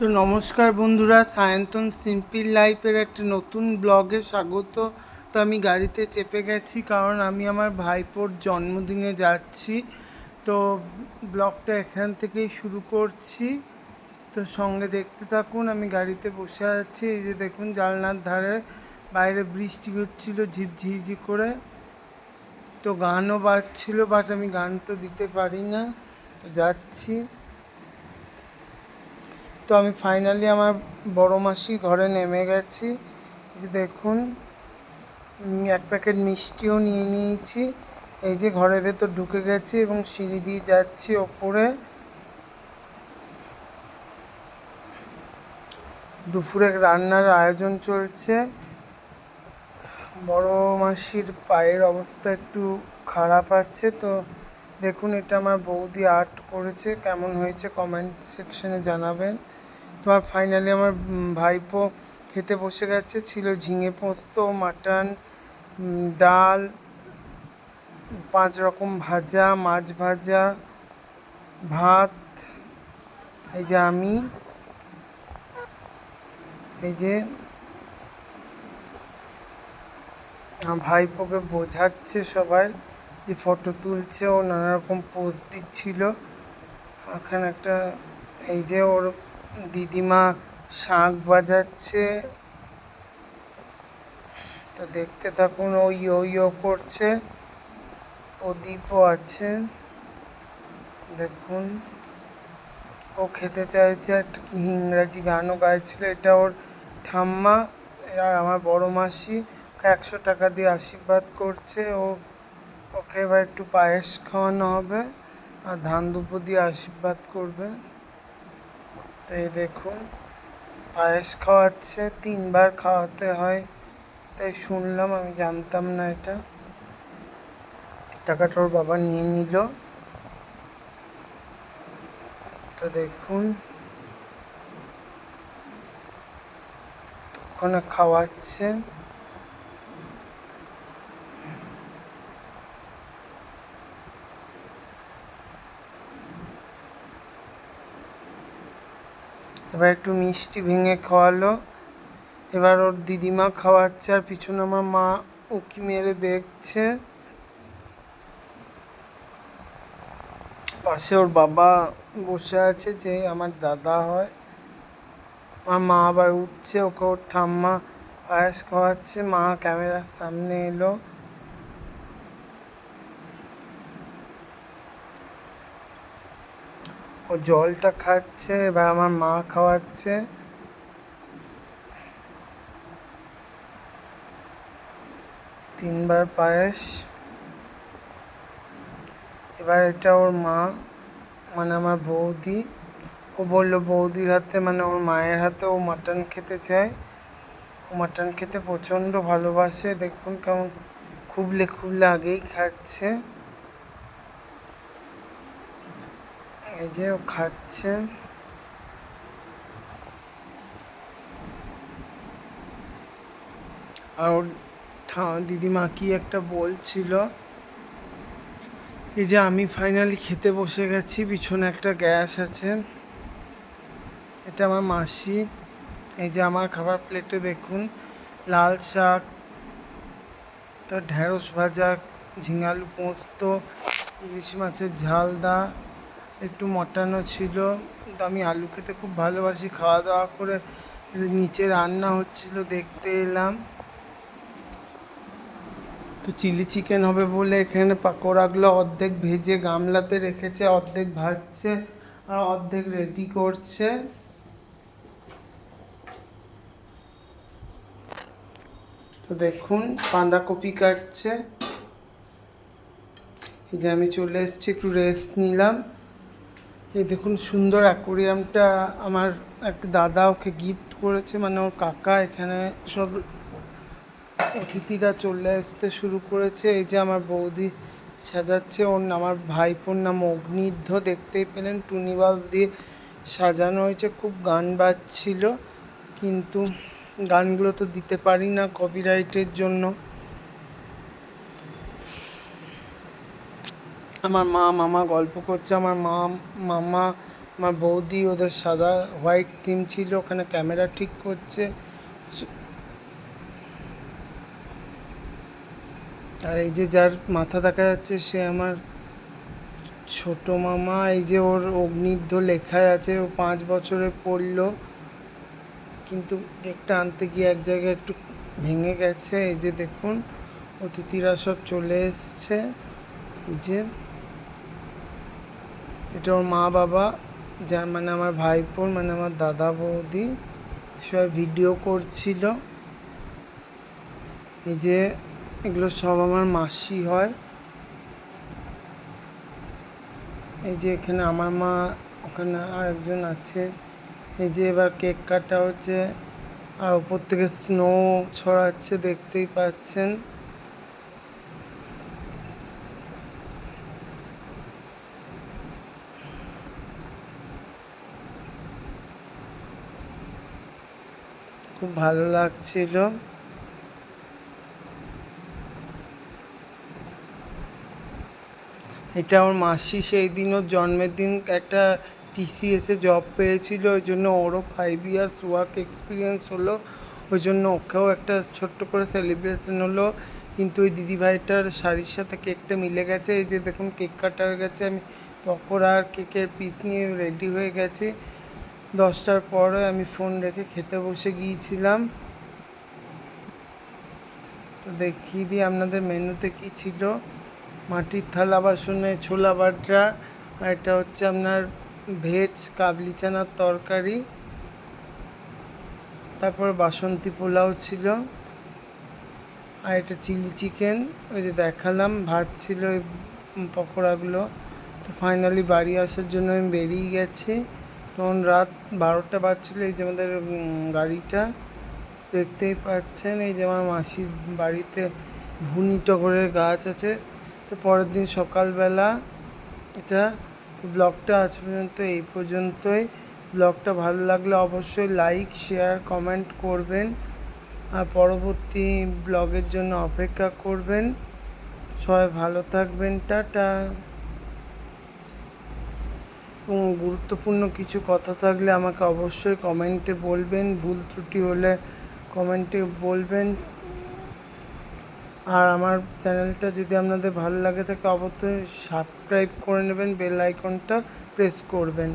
তো নমস্কার বন্ধুরা, সায়ন্তন সিম্পল লাইফের একটা নতুন ব্লগে স্বাগত। তো আমি গাড়িতে চেপে গেছি কারণ আমি আমার ভাইপোর জন্মদিনে যাচ্ছি। তো ব্লগটা এখান থেকেই শুরু করছি, তো সঙ্গে দেখতে থাকুন। আমি গাড়িতে বসে আছি, এই যে দেখুন জানলার ধারে বাইরে বৃষ্টি হচ্ছিল ঝিপঝিঝি করে। তো গানও বাজছিল, বাট আমি গান তো দিতে পারি না, তো যাচ্ছি। তো আমি ফাইনালি আমার বড় মাসি ঘরে নেমে গেছি। যে দেখুন এক প্যাকেট মিষ্টিও নিয়ে নিয়েছি। এই যে ঘরের ভেতর ঢুকে গেছি এবং সিঁড়ি দিয়ে যাচ্ছি ওপরে। দুপুরে রান্নার আয়োজন চলছে। বড় মাসির পায়ের অবস্থা একটু খারাপ আছে, তো দেখুন এটা আমার বৌদি আর্ট করেছে, কেমন হয়েছে কমেন্ট সেকশনে জানাবেন। তো আর ফাইনালি আমার ভাইপো খেতে বসে গেছে। ছিল ঝিঙে পোস্ত, মাটন, ডাল, 5 রকম ভাজা, মাছ ভাজা, ভাত। এই যে আমি, এই যে ভাইপোকে বোঝাচ্ছে সবাই যে ফটো তুলছে, ও নানা রকম পোজ দিচ্ছিল। এখানে একটা, এই যে ওর দিদিমা শাঁখ বাজাচ্ছে, তো দেখতে থাকুন। ও ইয়ো ইয়ো করছে। প্রদীপও আছে, দেখুন। ও খেতে চাইছে, একটা কি ইংরাজি গানও গাইছিল। এটা ওর ঠাম্মা আর আমার বড় মাসি 100 টাকা দিয়ে আশীর্বাদ করছে। ওকে এবার একটু পায়েস খাওয়ানো হবে আর ধান দুপো দিয়ে আশীর্বাদ করবে। তো এই দেখুন পায়েস খাওয়াচ্ছে, 3 বার খাওয়াতে হয় তাই শুনলাম, আমি জানতাম না এটা। টাকাটা ওর বাবা নিয়ে নিল। তো দেখুন ওখানে খাওয়াচ্ছে। এবার একটু মিষ্টি ভেঙে খাওয়ালো। এবার ওর দিদিমা খাওয়াচ্ছে আর পিছনে আমার মা উঁকি মেরে দেখছে। পাশে ওর বাবা বসে আছে, যে আমার দাদা হয়। আমার মা আবার উঠছে, ওকে ওর ঠাম্মা পায়েস খাওয়াচ্ছে। মা ক্যামেরার সামনে এলো। ও জলটা খাচ্ছে, এবার আমার মা খাওয়াচ্ছে। তিনবার পায়েস। এবার এটা ওর মা, মানে আমার বৌদি। ও বললো বৌদির হাতে, মানে ওর মায়ের হাতে ও মাটন খেতে চায়। ও মাটন খেতে প্রচণ্ড ভালোবাসে। দেখুন কেমন খুবলে খুবলে আগেই খাচ্ছে। এই যে ও খাচ্ছে। আর ওর দিদিমা কি একটা বলছিল। এই যে আমি ফাইনালি খেতে বসে গেছি। পিছনে একটা গ্যাস আছে, এটা আমার মাসি। এই যে আমার খাবার প্লেটে দেখুন লাল শাক, তো ঢেঁড়স ভাজা, ঝিঙালু পোস্ত, ইলিশ মাছের ঝালদা, একটু মটনও ছিল। তো আমি আলু খেতে খুব ভালোবাসি। খাওয়া দাওয়া করে নিচে রান্না হচ্ছিল, দেখতে এলাম। তো চিলি চিকেন হবে বলে এখানে পাকোড়াগুলো অর্ধেক ভেজে গামলাতে রেখেছে, অর্ধেক ভাজছে আর অর্ধেক রেডি করছে। তো দেখুন বাঁধাকপি কাটছে। এই যে আমি চলে এসেছি, একটু রেস্ট নিলাম। এই দেখুন সুন্দর অ্যাকোরিয়ামটা আমার একটা দাদা ওকে গিফট করেছে, মানে ওর কাকা। এখানে সব অতিথিরা চলে আসতে শুরু করেছে। এই যে আমার বৌদি সাজাচ্ছে। আমার ভাইপোর নাম অগ্নিধ্র, দেখতেই পেলেন টুনি বাল্ব দিয়ে সাজানো হয়েছে। খুব গান বাজছিল, কিন্তু গানগুলো তো দিতে পারি না কপিরাইটের জন্য। আমার মা মামা গল্প করছে। আমার মামা আমার বৌদি ওদের সাদা হোয়াইট থিম ছিল, ওখানে ক্যামেরা ঠিক করছে। আর এই যে যার মাথা দেখা যাচ্ছে সে আমার ছোট মামা। এই যে ওর অগ্নিদ্ধ লেখাই আছে, ও 5 বছরে পড়লো, কিন্তু কেকটা আনতে গিয়ে এক জায়গায় একটু ভেঙে গেছে। এই যে দেখুন অতিথিরা সব চলে এসছে। এই যে এটা ওর মা বাবা, যা মানে আমার ভাইপোর মানে আমার দাদা বৌদি সবাই ভিডিও করছিল। এই যে এগুলো সব আমার মাসি হয়। এই যে এখানে আমার মা, ওখানে আর একজন আছে। এই যে এবার কেক কাটা হচ্ছে, আর উপর থেকে স্নো ছড়াচ্ছে, দেখতেই পাচ্ছেন। খুব ভালো লাগছিল। এটা আমার মাসি সেই দিন ওর জন্মের দিন একটা টিসিএসে জব পেয়েছিল, ওই জন্য ওরও 5 ইয়ার্স ওয়ার্ক এক্সপিরিয়েন্স হলো, ওই জন্য ওকেও একটা ছোট্ট করে সেলিব্রেশন হলো। কিন্তু ওই দিদিভাইটার শাড়ির সাথে কেকটা মিলে গেছে। এই যে দেখুন কেক কাটা হয়ে গেছে, আমি পকোড়া আর কেকের পিস নিয়ে রেডি হয়ে গেছি। 10টার পরে আমি ফোন রেখে খেতে বসে গিয়েছিলাম। তো দেখিয়ে দিই আপনাদের মেনুতে কী ছিল। মাটির থালা বাসনে ছোলা বাটরা, আর এটা হচ্ছে আপনার ভেজ কাবলি চানার তরকারি, তারপর বাসন্তী পোলাও ছিল, আর এটা চিলি চিকেন। ওই যে দেখালাম ভাত ছিল, ওই পকোড়াগুলো। তো ফাইনালি বাড়ি আসার জন্য আমি বেরিয়ে গেছি। তখন রাত 12টা বাজছিল। এই যে আমাদের গাড়িটা দেখতেই পাচ্ছেন। এই যে আমার মাসির বাড়িতে ভুনি টগরের গাছ আছে। তো পরের দিন সকালবেলা এটা ব্লগটা আজ পর্যন্ত এই পর্যন্তই। ব্লগটা ভালো লাগলে অবশ্যই লাইক শেয়ার কমেন্ট করবেন, আর পরবর্তী ব্লগের জন্য অপেক্ষা করবেন। সবাই ভালো থাকবেন, টাটা। এবং গুরুত্বপূর্ণ কিছু কথা থাকলে আমাকে অবশ্যই কমেন্টে বলবেন, ভুল ত্রুটি হলে কমেন্টে বলবেন। আর আমার চ্যানেলটা যদি আপনাদের ভালো লাগে থাকে অবশ্যই সাবস্ক্রাইব করে নেবেন, বেল আইকনটা প্রেস করবেন।